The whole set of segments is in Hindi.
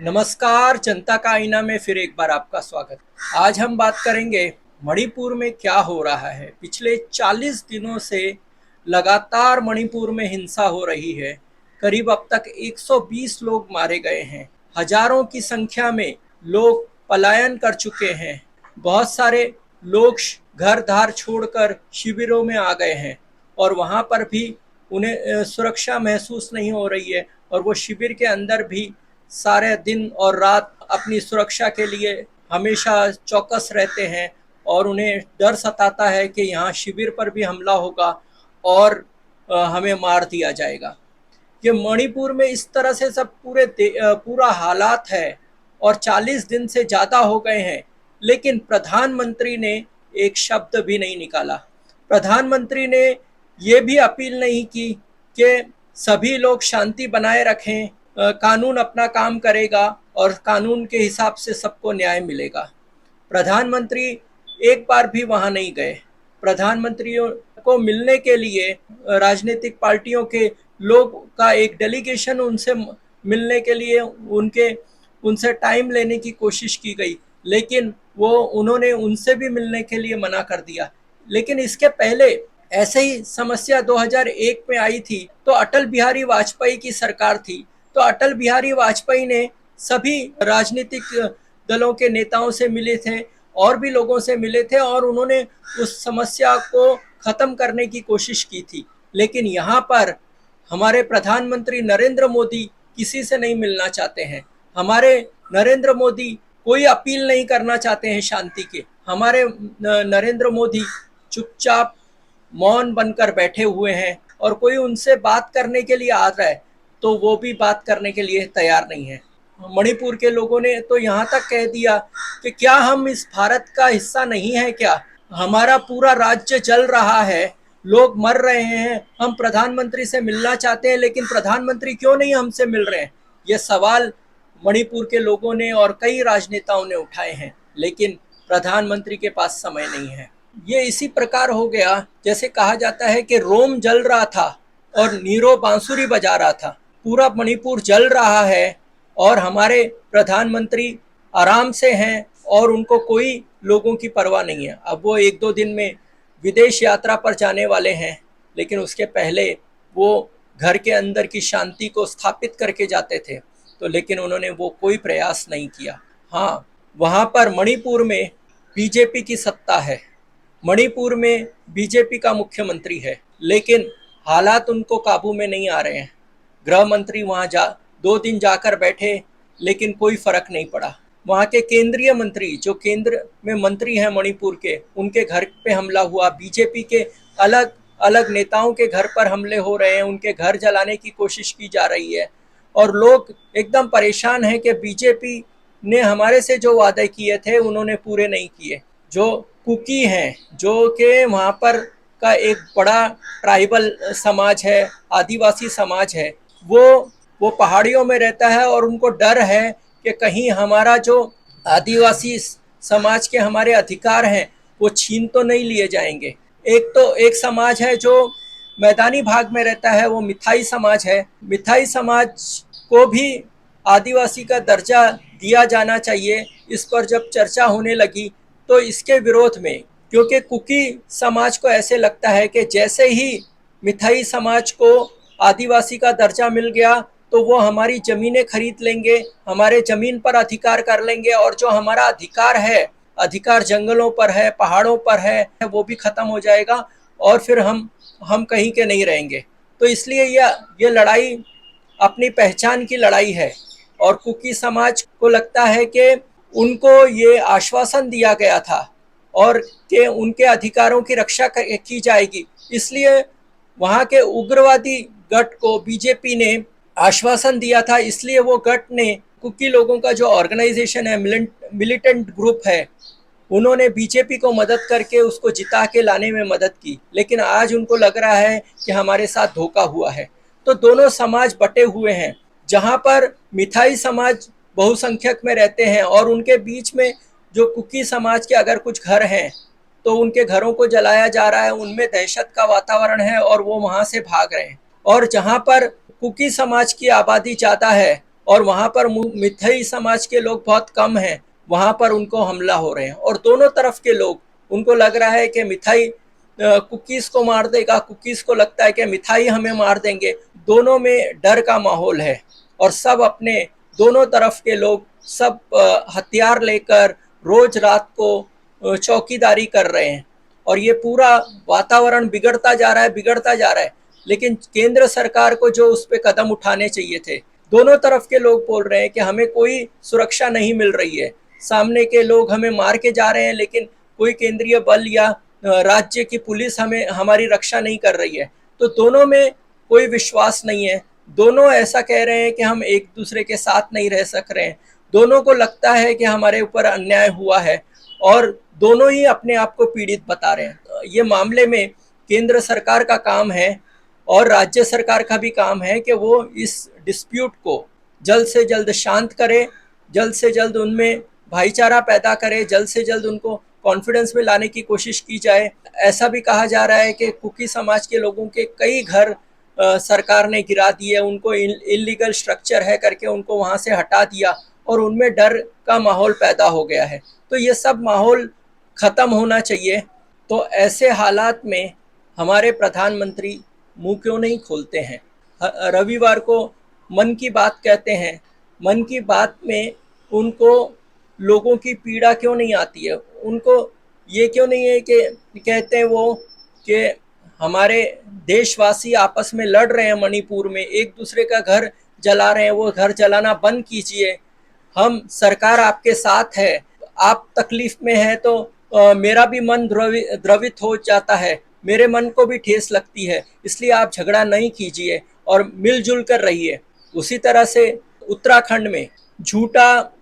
नमस्कार, जनता का आईना में फिर एक बार आपका स्वागत। आज हम बात करेंगे मणिपुर में क्या हो रहा है। पिछले 40 दिनों से लगातार मणिपुर में हिंसा हो रही है। करीब अब तक 120 लोग मारे गए हैं। हजारों की संख्या में लोग पलायन कर चुके हैं। बहुत सारे लोग घर धार छोड़कर शिविरों में आ गए हैं और वहाँ पर भी उन्हें सुरक्षा महसूस नहीं हो रही है और वो शिविर के अंदर भी सारे दिन और रात अपनी सुरक्षा के लिए हमेशा चौकस रहते हैं और उन्हें डर सताता है कि यहाँ शिविर पर भी हमला होगा और हमें मार दिया जाएगा। ये मणिपुर में इस तरह से सब पूरा हालात है और 40 दिन से ज़्यादा हो गए हैं, लेकिन प्रधानमंत्री ने एक शब्द भी नहीं निकाला। प्रधानमंत्री ने ये भी अपील नहीं की कि सभी लोग शांति बनाए रखें, कानून अपना काम करेगा और कानून के हिसाब से सबको न्याय मिलेगा। प्रधानमंत्री एक बार भी वहां नहीं गए। प्रधानमंत्रियों को मिलने के लिए राजनीतिक पार्टियों के लोग का एक डेलीगेशन उनसे मिलने के लिए उनसे टाइम लेने की कोशिश की गई, लेकिन उन्होंने उनसे भी मिलने के लिए मना कर दिया। लेकिन इसके पहले ऐसे ही समस्या 2001 में आई थी, तो अटल बिहारी वाजपेयी की सरकार थी। तो अटल बिहारी वाजपेयी ने सभी राजनीतिक दलों के नेताओं से मिले थे और भी लोगों से मिले थे और उन्होंने उस समस्या को खत्म करने की कोशिश की थी। लेकिन यहाँ पर हमारे प्रधानमंत्री नरेंद्र मोदी किसी से नहीं मिलना चाहते हैं। हमारे नरेंद्र मोदी कोई अपील नहीं करना चाहते हैं शांति के। हमारे नरेंद्र मोदी चुपचाप मौन बनकर बैठे हुए हैं और कोई उनसे बात करने के लिए आ रहा है तो वो भी बात करने के लिए तैयार नहीं है। मणिपुर के लोगों ने तो यहाँ तक कह दिया कि क्या हम इस भारत का हिस्सा नहीं है क्या? हमारा पूरा राज्य जल रहा है, लोग मर रहे हैं, हम प्रधानमंत्री से मिलना चाहते हैं लेकिन प्रधानमंत्री क्यों नहीं हमसे मिल रहे हैं? ये सवाल मणिपुर के लोगों ने और कई राजनेताओं ने उठाए हैं, लेकिन प्रधानमंत्री के पास समय नहीं है। ये इसी प्रकार हो गया जैसे कहा जाता है कि रोम जल रहा था और नीरो बांसुरी बजा रहा था। पूरा मणिपुर जल रहा है और हमारे प्रधानमंत्री आराम से हैं और उनको कोई लोगों की परवाह नहीं है। अब वो 1-2 दिन में विदेश यात्रा पर जाने वाले हैं, लेकिन उसके पहले वो घर के अंदर की शांति को स्थापित करके जाते थे, तो लेकिन उन्होंने वो कोई प्रयास नहीं किया। हाँ, वहाँ पर मणिपुर में बीजेपी की सत्ता है, मणिपुर में बीजेपी का मुख्यमंत्री है, लेकिन हालात उनको काबू में नहीं आ रहे हैं। गृह मंत्री वहाँ 2 दिन जाकर बैठे, लेकिन कोई फर्क नहीं पड़ा। वहाँ के केंद्रीय मंत्री जो केंद्र में मंत्री हैं मणिपुर के, उनके घर पे हमला हुआ। बीजेपी के अलग अलग नेताओं के घर पर हमले हो रहे हैं, उनके घर जलाने की कोशिश की जा रही है और लोग एकदम परेशान हैं कि बीजेपी ने हमारे से जो वादे किए थे उन्होंने पूरे नहीं किए। जो कुकी हैं, जो कि वहाँ पर का एक बड़ा ट्राइबल समाज है, आदिवासी समाज है, वो पहाड़ियों में रहता है और उनको डर है कि कहीं हमारा जो आदिवासी समाज के हमारे अधिकार हैं वो छीन तो नहीं लिए जाएंगे। एक समाज है जो मैदानी भाग में रहता है, वो मिथाई समाज है। मिथाई समाज को भी आदिवासी का दर्जा दिया जाना चाहिए। इस पर जब चर्चा होने लगी तो इसके विरोध में, क्योंकि कुकी समाज को ऐसे लगता है कि जैसे ही मिथाई समाज को आदिवासी का दर्जा मिल गया तो वो हमारी ज़मीनें खरीद लेंगे, हमारे ज़मीन पर अधिकार कर लेंगे और जो हमारा अधिकार है, अधिकार जंगलों पर है, पहाड़ों पर है, वो भी ख़त्म हो जाएगा और फिर हम कहीं के नहीं रहेंगे। तो इसलिए ये लड़ाई अपनी पहचान की लड़ाई है और कुकी समाज को लगता है कि उनको ये आश्वासन दिया गया था और कि उनके अधिकारों की रक्षा की जाएगी, इसलिए वहाँ के उग्रवादी गठ को बीजेपी ने आश्वासन दिया था। इसलिए वो गठ ने कुकी लोगों का जो ऑर्गेनाइजेशन है, मिलिटेंट ग्रुप है, उन्होंने बीजेपी को मदद करके उसको जिता के लाने में मदद की। लेकिन आज उनको लग रहा है कि हमारे साथ धोखा हुआ है। तो दोनों समाज बटे हुए हैं। जहाँ पर मिथाई समाज बहुसंख्यक में रहते हैं और उनके बीच में जो कुकी समाज के अगर कुछ घर हैं तो उनके घरों को जलाया जा रहा है, उनमें दहशत का वातावरण है और वो वहाँ से भाग रहे हैं। और जहाँ पर कुकी समाज की आबादी ज़्यादा है और वहाँ पर मिथई समाज के लोग बहुत कम हैं, वहाँ पर उनको हमला हो रहे हैं। और दोनों तरफ के लोग, उनको लग रहा है कि मिथाई कुकीज़ को मार देगा, कुकीज़ को लगता है कि मिथाई हमें मार देंगे। दोनों में डर का माहौल है और सब अपने, दोनों तरफ के लोग सब हथियार लेकर रोज रात को चौकीदारी कर रहे हैं और ये पूरा वातावरण बिगड़ता जा रहा है, बिगड़ता जा रहा है। लेकिन केंद्र सरकार को जो उस पे कदम उठाने चाहिए थे, दोनों तरफ के लोग बोल रहे हैं कि हमें कोई सुरक्षा नहीं मिल रही है, सामने के लोग हमें मार के जा रहे हैं, लेकिन कोई केंद्रीय बल या राज्य की पुलिस हमें, हमारी रक्षा नहीं कर रही है। तो दोनों में कोई विश्वास नहीं है। दोनों ऐसा कह रहे हैं कि हम एक दूसरे के साथ नहीं रह सक रहे हैं। दोनों को लगता है कि हमारे ऊपर अन्याय हुआ है और दोनों ही अपने आप को पीड़ित बता रहे हैं। तो ये मामले में केंद्र सरकार का काम है और राज्य सरकार का भी काम है कि वो इस डिस्प्यूट को जल्द से जल्द शांत करे, जल्द से जल्द उनमें भाईचारा पैदा करे, जल्द से जल्द उनको कॉन्फिडेंस में लाने की कोशिश की जाए। ऐसा भी कहा जा रहा है कि कुकी समाज के लोगों के कई घर सरकार ने गिरा दिए, उनको इलीगल स्ट्रक्चर है करके उनको वहाँ से हटा दिया और उनमें डर का माहौल पैदा हो गया है। तो ये सब माहौल ख़त्म होना चाहिए। तो ऐसे हालात में हमारे प्रधानमंत्री मुंह क्यों नहीं खोलते हैं? रविवार को मन की बात कहते हैं, मन की बात में उनको लोगों की पीड़ा क्यों नहीं आती है? उनको ये क्यों नहीं है कि कहते हैं वो कि हमारे देशवासी आपस में लड़ रहे हैं, मणिपुर में एक दूसरे का घर जला रहे हैं, वो घर जलाना बंद कीजिए, हम सरकार आपके साथ है, आप तकलीफ में है तो मेरा भी मन द्रवित हो जाता है, मेरे मन को भी ठेस लगती है, इसलिए आप झगड़ा नहीं कीजिए और मिलजुल कर रहिए। उसी तरह से उत्तराखंड में झूठा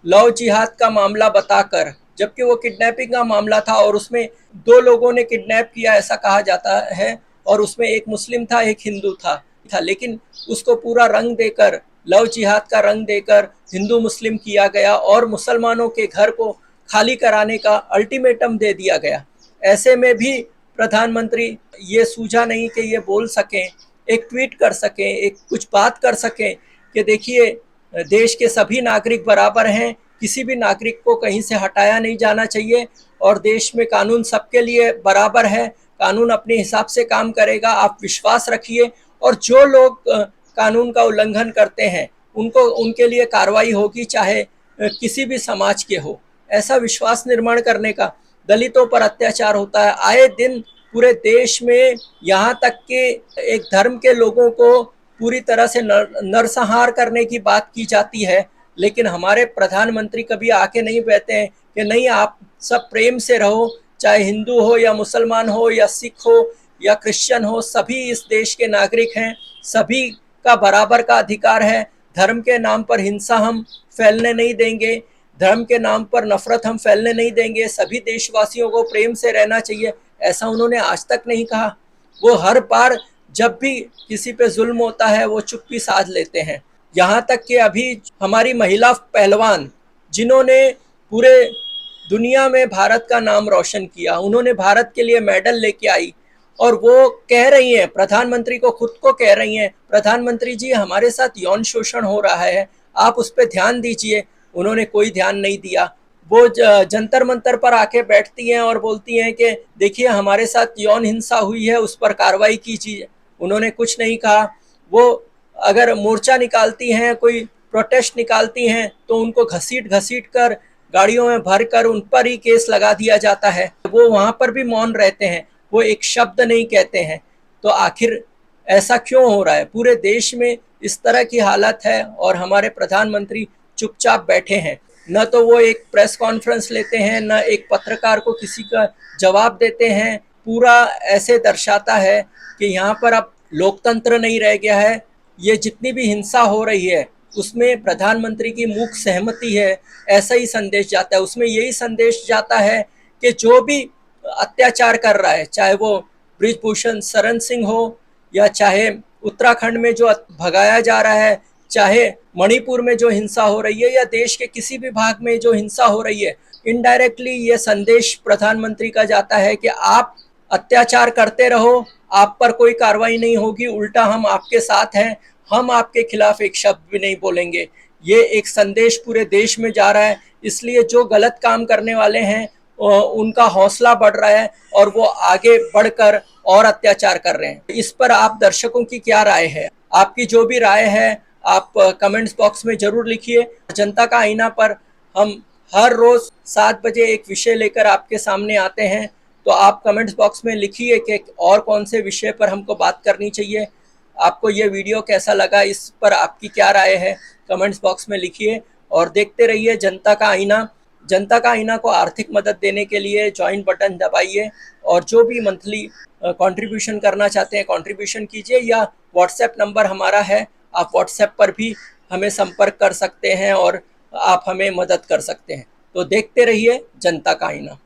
लव जिहाद का मामला बताकर, जबकि वो किडनैपिंग का मामला था और उसमें 2 लोगों ने किडनैप किया ऐसा कहा जाता है और उसमें एक मुस्लिम था, एक हिंदू था, लेकिन उसको पूरा रंग देकर, लव जिहाद का रंग देकर हिंदू मुस्लिम किया गया और मुसलमानों के घर को खाली कराने का अल्टीमेटम दे दिया गया। ऐसे में भी प्रधानमंत्री ये सूझा नहीं कि ये बोल सकें, एक ट्वीट कर सकें, एक कुछ बात कर सकें कि देखिए देश के सभी नागरिक बराबर हैं, किसी भी नागरिक को कहीं से हटाया नहीं जाना चाहिए और देश में कानून सबके लिए बराबर है, कानून अपने हिसाब से काम करेगा, आप विश्वास रखिए और जो लोग कानून का उल्लंघन करते हैं उनको, उनके लिए कार्रवाई होगी, चाहे किसी भी समाज के हो। ऐसा विश्वास निर्माण करने का, दलितों पर अत्याचार होता है आए दिन पूरे देश में, यहाँ तक कि एक धर्म के लोगों को पूरी तरह से नरसंहार करने की बात की जाती है, लेकिन हमारे प्रधानमंत्री कभी आके नहीं कहते हैं कि नहीं आप सब प्रेम से रहो, चाहे हिंदू हो या मुसलमान हो या सिख हो या क्रिश्चियन हो, सभी इस देश के नागरिक हैं, सभी का बराबर का अधिकार है। धर्म के नाम पर हिंसा हम फैलने नहीं देंगे, धर्म के नाम पर नफरत हम फैलने नहीं देंगे, सभी देशवासियों को प्रेम से रहना चाहिए, ऐसा उन्होंने आज तक नहीं कहा। वो हर बार जब भी किसी पे जुल्म होता है वो चुप्पी साध लेते हैं। यहाँ तक कि अभी हमारी महिला पहलवान जिन्होंने पूरे दुनिया में भारत का नाम रोशन किया, उन्होंने भारत के लिए मेडल लेके आई और वो कह रही हैं, प्रधानमंत्री को खुद को कह रही हैं, प्रधानमंत्री जी हमारे साथ यौन शोषण हो रहा है, आप उस पर ध्यान दीजिए। उन्होंने कोई ध्यान नहीं दिया। वो जंतर मंतर पर आके बैठती हैं और बोलती हैं कि देखिए हमारे साथ यौन हिंसा हुई है, उस पर कार्रवाई कीजिए। उन्होंने कुछ नहीं कहा। वो अगर मोर्चा निकालती हैं, कोई प्रोटेस्ट निकालती हैं, तो उनको घसीट घसीट कर गाड़ियों में भर कर उन पर ही केस लगा दिया जाता है। वो वहाँ पर भी मौन रहते हैं, वो एक शब्द नहीं कहते हैं। तो आखिर ऐसा क्यों हो रहा है? पूरे देश में इस तरह की हालत है और हमारे प्रधानमंत्री चुपचाप बैठे हैं। न तो वो एक प्रेस कॉन्फ्रेंस लेते हैं, न एक पत्रकार को किसी का जवाब देते हैं। पूरा ऐसे दर्शाता है कि यहाँ पर अब लोकतंत्र नहीं रह गया है। ये जितनी भी हिंसा हो रही है उसमें प्रधानमंत्री की मूक सहमति है, ऐसा ही संदेश जाता है। उसमें यही संदेश जाता है कि जो भी अत्याचार कर रहा है, चाहे वो बृजभूषण शरण सिंह हो या चाहे उत्तराखंड में जो भगाया जा रहा है, चाहे मणिपुर में जो हिंसा हो रही है या देश के किसी भी भाग में जो हिंसा हो रही है, इनडायरेक्टली ये संदेश प्रधानमंत्री का जाता है कि आप अत्याचार करते रहो, आप पर कोई कार्रवाई नहीं होगी, उल्टा हम आपके साथ हैं, हम आपके खिलाफ एक शब्द भी नहीं बोलेंगे। ये एक संदेश पूरे देश में जा रहा है, इसलिए जो गलत काम करने वाले हैं उनका हौसला बढ़ रहा है और वो आगे बढ़कर और अत्याचार कर रहे हैं। इस पर आप दर्शकों की क्या राय है? आपकी जो भी राय है आप कमेंट्स बॉक्स में जरूर लिखिए। जनता का आईना पर हम हर रोज 7 बजे एक विषय लेकर आपके सामने आते हैं, तो आप कमेंट्स बॉक्स में लिखिए कि और कौन से विषय पर हमको बात करनी चाहिए। आपको ये वीडियो कैसा लगा, इस पर आपकी क्या राय है, कमेंट्स बॉक्स में लिखिए और देखते रहिए जनता का आईना। जनता का आईना को आर्थिक मदद देने के लिए ज्वाइन बटन दबाइए और जो भी मंथली कंट्रीब्यूशन करना चाहते हैं कंट्रीब्यूशन कीजिए, या व्हाट्सएप नंबर हमारा है, आप व्हाट्सएप पर भी हमें संपर्क कर सकते हैं और आप हमें मदद कर सकते हैं। तो देखते रहिए जनता का आईना।